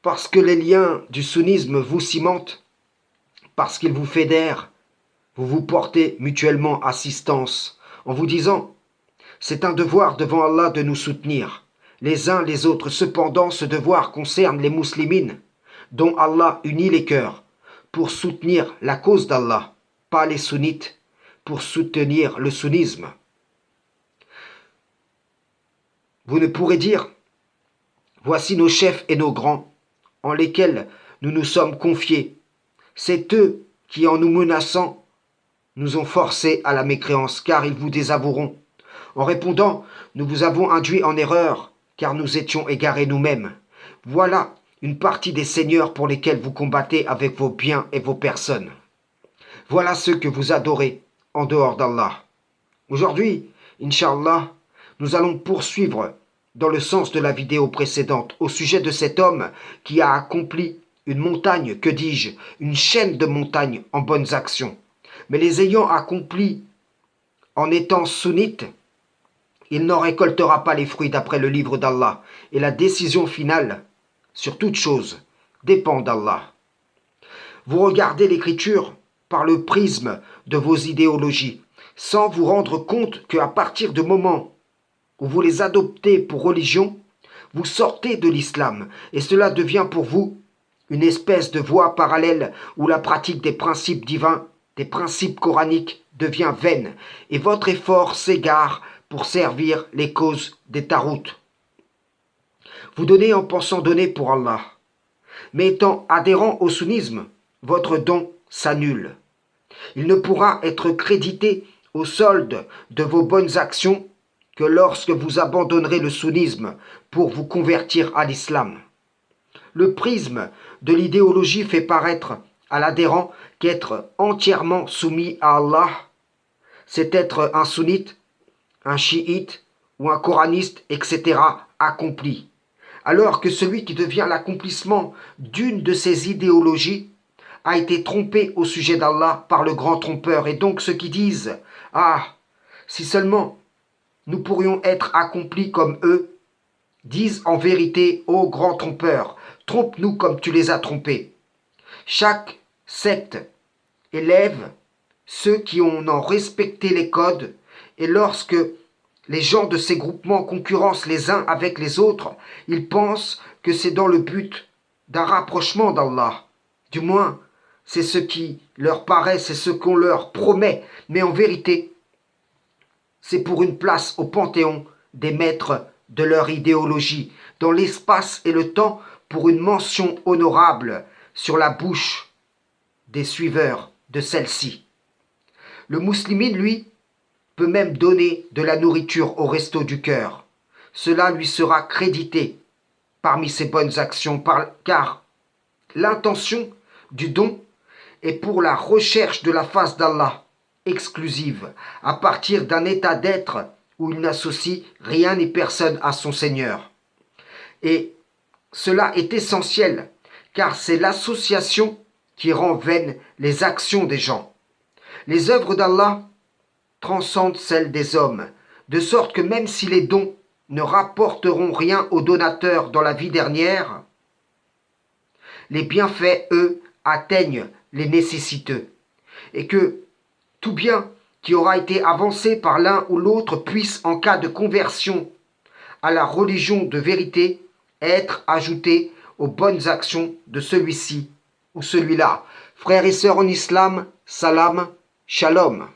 Parce que les liens du sunnisme vous cimentent, parce qu'ils vous fédèrent, vous vous portez mutuellement assistance en vous disant: c'est un devoir devant Allah de nous soutenir, les uns les autres. Cependant, ce devoir concerne les musulmans, dont Allah unit les cœurs, pour soutenir la cause d'Allah, pas les sunnites, pour soutenir le sunnisme. Vous ne pourrez dire: voici nos chefs et nos grands, en lesquels nous nous sommes confiés. C'est eux qui, en nous menaçant, nous ont forcés à la mécréance, car ils vous désavoueront. En répondant: nous vous avons induit en erreur, car nous étions égarés nous-mêmes. Voilà une partie des seigneurs pour lesquels vous combattez avec vos biens et vos personnes. Voilà ceux que vous adorez en dehors d'Allah. Aujourd'hui, Inch'Allah, nous allons poursuivre dans le sens de la vidéo précédente au sujet de cet homme qui a accompli une montagne, que dis-je, une chaîne de montagnes en bonnes actions. Mais les ayant accomplis en étant sunnite, il n'en récoltera pas les fruits d'après le livre d'Allah. Et la décision finale, sur toute chose, dépend d'Allah. Vous regardez l'écriture par le prisme de vos idéologies, sans vous rendre compte qu'à partir du moment où vous les adoptez pour religion, vous sortez de l'islam, et cela devient pour vous une espèce de voie parallèle où la pratique des principes divins, des principes coraniques devient vaine, et votre effort s'égare pour servir les causes des taroutes. Vous donnez en pensant donner pour Allah, mais étant adhérent au sunnisme, votre don s'annule. Il ne pourra être crédité au solde de vos bonnes actions que lorsque vous abandonnerez le sunnisme pour vous convertir à l'islam. Le prisme de l'idéologie fait paraître à l'adhérent qu'être entièrement soumis à Allah, c'est être un sunnite, un chiite ou un coraniste, etc., accompli. Alors que celui qui devient l'accomplissement d'une de ces idéologies a été trompé au sujet d'Allah par le grand trompeur. Et donc ceux qui disent: ah, si seulement nous pourrions être accomplis comme eux, disent en vérité: ô grand trompeur, trompe-nous comme tu les as trompés. Chaque secte élève ceux qui ont respecté les codes, et lorsque les gens de ces groupements concurrencent les uns avec les autres, ils pensent que c'est dans le but d'un rapprochement d'Allah. Du moins, c'est ce qui leur paraît, c'est ce qu'on leur promet. Mais en vérité, c'est pour une place au panthéon des maîtres de leur idéologie, dans l'espace et le temps, pour une mention honorable sur la bouche des suiveurs de celle-ci. Le musulman, lui, peut même donner de la nourriture au resto du cœur. Cela lui sera crédité parmi ses bonnes actions, car l'intention du don est pour la recherche de la face d'Allah, exclusive, à partir d'un état d'être où il n'associe rien ni personne à son Seigneur. Et cela est essentiel, car c'est l'association qui rend vaines les actions des gens. Les œuvres d'Allah transcendent celles des hommes, de sorte que même si les dons ne rapporteront rien aux donateurs dans la vie dernière, les bienfaits, eux, atteignent les nécessiteux, et que tout bien qui aura été avancé par l'un ou l'autre puisse, en cas de conversion à la religion de vérité, être ajouté aux bonnes actions de celui-ci ou celui-là. Frères et sœurs en islam, salam, shalom.